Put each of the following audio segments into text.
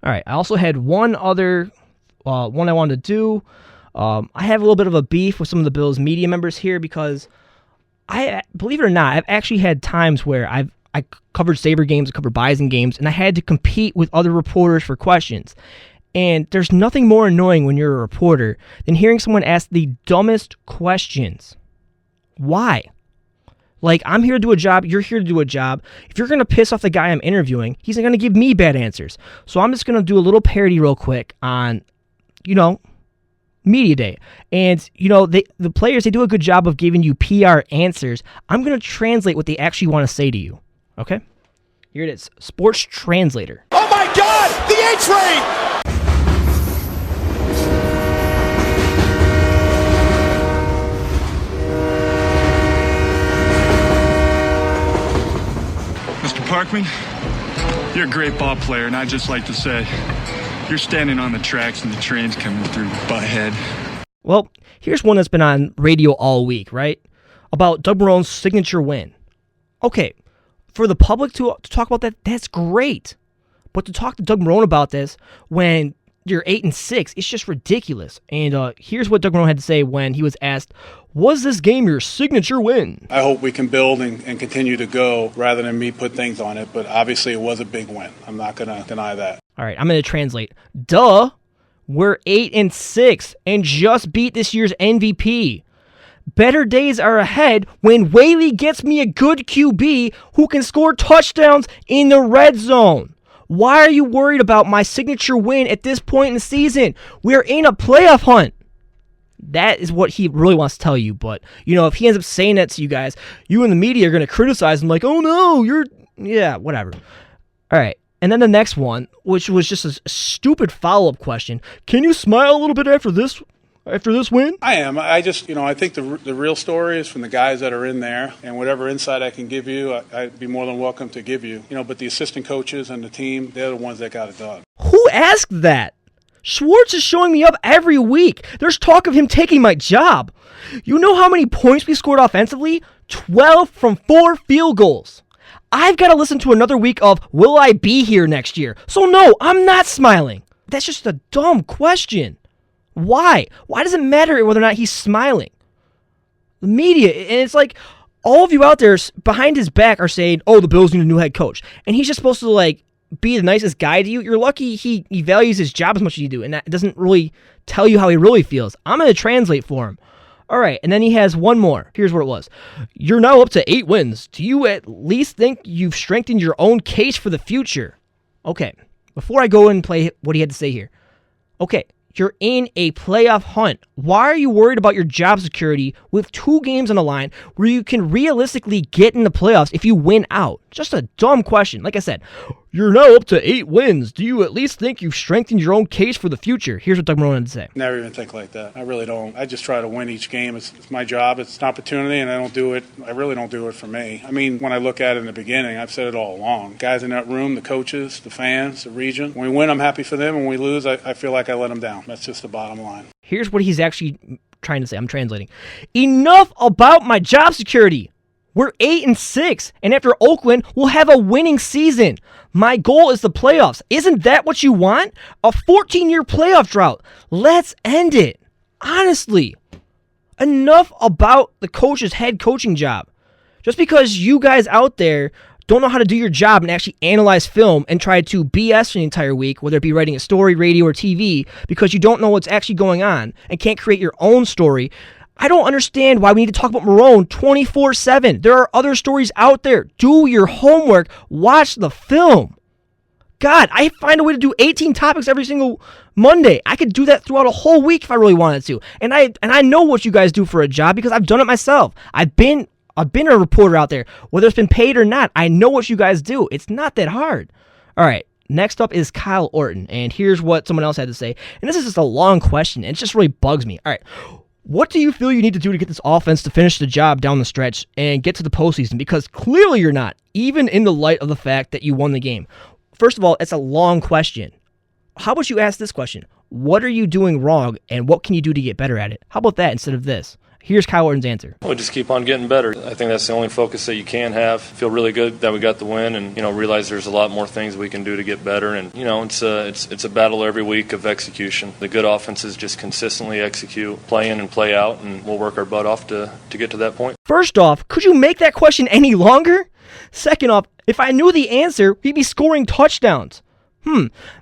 All right, I also had one other one I wanted to do. I have a little bit of a beef with some of the Bills media members here because believe it or not, I've actually had times where I covered Sabre games, I covered Bison games, and I had to compete with other reporters for questions. And there's nothing more annoying when you're a reporter than hearing someone ask the dumbest questions. Why? Like, I'm here to do a job, you're here to do a job. If you're going to piss off the guy I'm interviewing, he's going to give me bad answers. So I'm just going to do a little parody real quick on, Media Day. And, the players, they do a good job of giving you PR answers. I'm going to translate what they actually want to say to you. Okay? Here it is. Sports Translator. Oh my God! The A-Train! Mr. Parkman, you're a great ball player, and I'd just like to say, you're standing on the tracks and the train's coming through Butthead. Well, here's one that's been on radio all week, right? About Doug Marrone's signature win. Okay, for the public to talk about that, that's great. But to talk to Doug Marrone about this when you're 8-6, it's just ridiculous. And here's what Doug Marrone had to say when he was asked, was this game your signature win? I hope we can build and continue to go rather than me put things on it, but obviously it was a big win. I'm not going to deny that. All right, I'm going to translate. Duh, we're 8-6 and just beat this year's MVP. Better days are ahead when Whaley gets me a good QB who can score touchdowns in the red zone. Why are you worried about my signature win at this point in the season? We're in a playoff hunt. That is what he really wants to tell you. But, if he ends up saying that to you guys, you and the media are going to criticize him like, oh no, whatever. All right. And then the next one, which was just a stupid follow-up question. Can you smile a little bit after this win? I am. I just, I think the real story is from the guys that are in there, and whatever insight I can give you, I'd be more than welcome to give you. But the assistant coaches and the team, they're the ones that got it done. Who asked that? Schwartz is showing me up every week. There's talk of him taking my job. You know how many points we scored offensively? 12 from 4 field goals. I've got to listen to another week of, will I be here next year? So no, I'm not smiling. That's just a dumb question. Why? Why does it matter whether or not he's smiling? The media, and it's like all of you out there behind his back are saying, oh, the Bills need a new head coach. And he's just supposed to be the nicest guy to you. You're lucky he values his job as much as you do, and that doesn't really tell you how he really feels. I'm going to translate for him. All right, and then he has one more. Here's what it was. You're now up to 8 wins. Do you at least think you've strengthened your own case for the future? Okay, before I go and play what he had to say here. Okay, you're in a playoff hunt. Why are you worried about your job security with 2 games on the line where you can realistically get in the playoffs if you win out? Just a dumb question. Like I said, you're now up to 8 wins. Do you at least think you've strengthened your own case for the future? Here's what Doug Marrone had to say. Never even think like that. I really don't. I just try to win each game. It's my job. It's an opportunity, and I really don't do it for me. I mean, when I look at it in the beginning, I've said it all along. Guys in that room, the coaches, the fans, the region. When we win, I'm happy for them. When we lose, I feel like I let them down. That's just the bottom line. Here's what he's actually trying to say. I'm translating. Enough about my job security. We're 8-6, and after Oakland, we'll have a winning season. My goal is the playoffs. Isn't that what you want? A 14-year playoff drought. Let's end it. Honestly, enough about the coach's head coaching job. Just because you guys out there don't know how to do your job and actually analyze film and try to BS for the entire week, whether it be writing a story, radio, or TV, because you don't know what's actually going on and can't create your own story, I don't understand why we need to talk about Marrone 24/7. There are other stories out there. Do your homework. Watch the film. God, I find a way to do 18 topics every single Monday. I could do that throughout a whole week if I really wanted to. And I know what you guys do for a job because I've done it myself. I've been a reporter out there, whether it's been paid or not. I know what you guys do. It's not that hard. All right. Next up is Kyle Orton, and here's what someone else had to say. And this is just a long question, and it just really bugs me. All right. What do you feel you need to do to get this offense to finish the job down the stretch and get to the postseason? Because clearly you're not, even in the light of the fact that you won the game. First of all, it's a long question. How about you ask this question? What are you doing wrong, and what can you do to get better at it? How about that instead of this? Here's Kyle Orton's answer. We'll just keep on getting better. I think that's the only focus that you can have. Feel really good that we got the win, and realize there's a lot more things we can do to get better. And it's a battle every week of execution. The good offenses just consistently execute, play in and play out, and we'll work our butt off to get to that point. First off, could you make that question any longer? Second off, if I knew the answer, we'd be scoring touchdowns.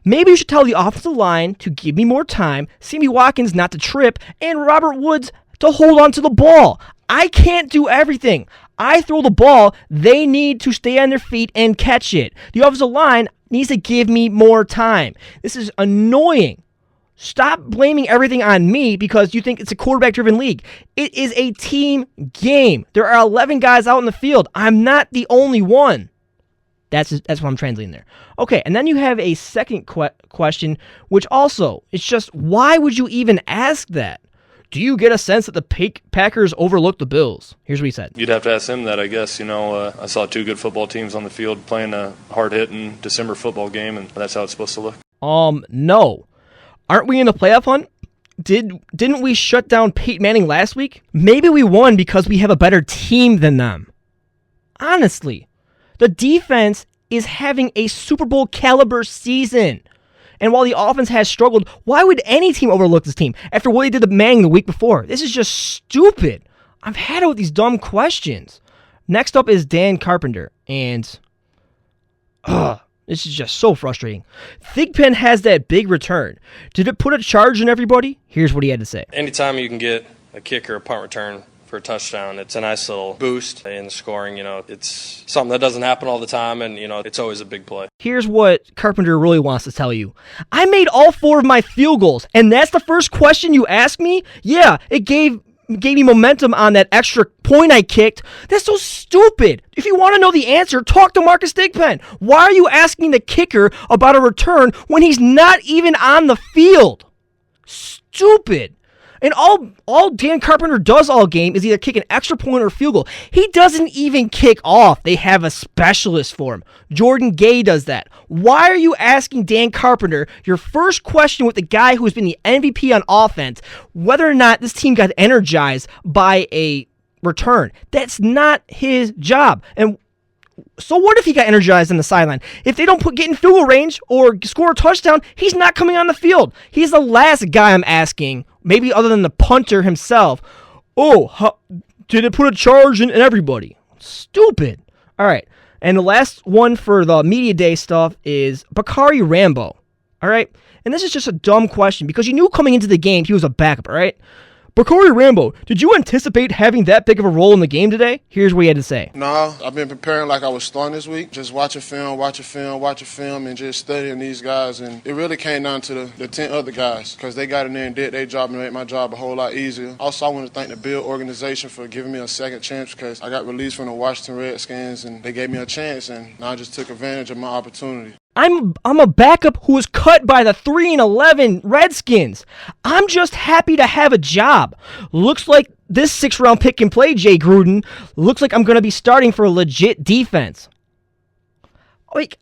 Maybe you should tell the offensive line to give me more time, Sammy Watkins not to trip, and Robert Woods to hold on to the ball. I can't do everything. I throw the ball. They need to stay on their feet and catch it. The offensive line needs to give me more time. This is annoying. Stop blaming everything on me because you think it's a quarterback-driven league. It is a team game. There are 11 guys out in the field. I'm not the only one. That's what I'm translating there. Okay, and then you have a second question, which also, it's just, why would you even ask that? Do you get a sense that the Packers overlooked the Bills? Here's what he said. You'd have to ask him that, I guess. I saw two good football teams on the field playing a hard-hitting December football game, and that's how it's supposed to look. No. Aren't we in the playoff hunt? Didn't we shut down Peyton Manning last week? Maybe we won because we have a better team than them. Honestly, the defense is having a Super Bowl caliber season. And while the offense has struggled, why would any team overlook this team after what they did to Manning the week before? This is just stupid. I've had it with these dumb questions. Next up is Dan Carpenter. And this is just so frustrating. Thigpen has that big return. Did it put a charge in everybody? Here's what he had to say. Anytime you can get a kick or a punt return for a touchdown, it's a nice little boost in the scoring. It's something that doesn't happen all the time, and it's always a big play. Here's what Carpenter really wants to tell you. I made all 4 of my field goals, and that's the first question you asked me? Yeah, it gave me momentum on that extra point I kicked. That's so stupid. If you want to know the answer, talk to Marcus Thigpen. Why are you asking the kicker about a return when he's not even on the field? Stupid. And all Dan Carpenter does all game is either kick an extra point or a field goal. He doesn't even kick off. They have a specialist for him. Jordan Gay does that. Why are you asking Dan Carpenter your first question with the guy who has been the MVP on offense, whether or not this team got energized by a return? That's not his job. And so what if he got energized on the sideline? If they don't get in field goal range or score a touchdown, he's not coming on the field. He's the last guy I'm asking, maybe other than the punter himself. Did it put a charge in everybody? Stupid. All right. And the last one for the media day stuff is Bakari Rambo. All right. And this is just a dumb question because you knew coming into the game he was a backup, all right? Bakari Rambo, did you anticipate having that big of a role in the game today? Here's what he had to say. No, I've been preparing like I was starting this week. Just watching film, and just studying these guys. And it really came down to the 10 other guys because they got in there and did their job and made my job a whole lot easier. Also, I want to thank the Bill organization for giving me a second chance because I got released from the Washington Redskins and they gave me a chance, and I just took advantage of my opportunity. I'm a backup who was cut by the 3-11 Redskins. I'm just happy to have a job. Looks like this 6th-round pick can play, Jay Gruden. Looks like I'm going to be starting for a legit defense. Like,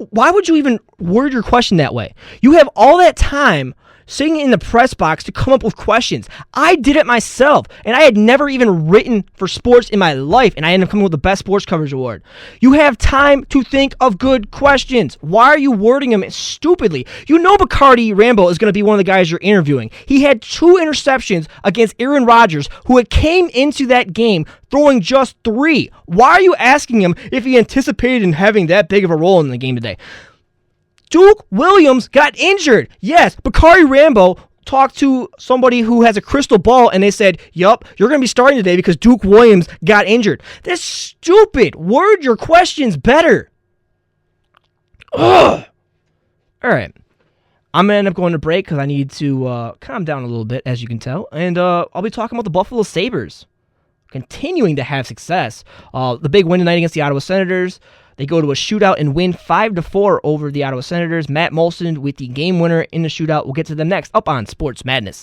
why would you even word your question that way? You have all that time sitting in the press box to come up with questions. I did it myself, and I had never even written for sports in my life, and I ended up coming with the Best Sports Coverage Award. You have time to think of good questions. Why are you wording them stupidly? You know Bacardi Rambo is going to be one of the guys you're interviewing. He had 2 interceptions against Aaron Rodgers, who had came into that game throwing just 3. Why are you asking him if he anticipated in having that big of a role in the game today? Duke Williams got injured. Yes, Bakari Rambo talked to somebody who has a crystal ball, and they said, yup, you're going to be starting today because Duke Williams got injured. That's stupid. Word your questions better. Ugh. All right. I'm going to end up going to break because I need to calm down a little bit, as you can tell. And I'll be talking about the Buffalo Sabres continuing to have success. The big win tonight against the Ottawa Senators. They go to a shootout and win 5-4 over the Ottawa Senators. Matt Molson with the game winner in the shootout. We'll get to them next up on Sports Madness.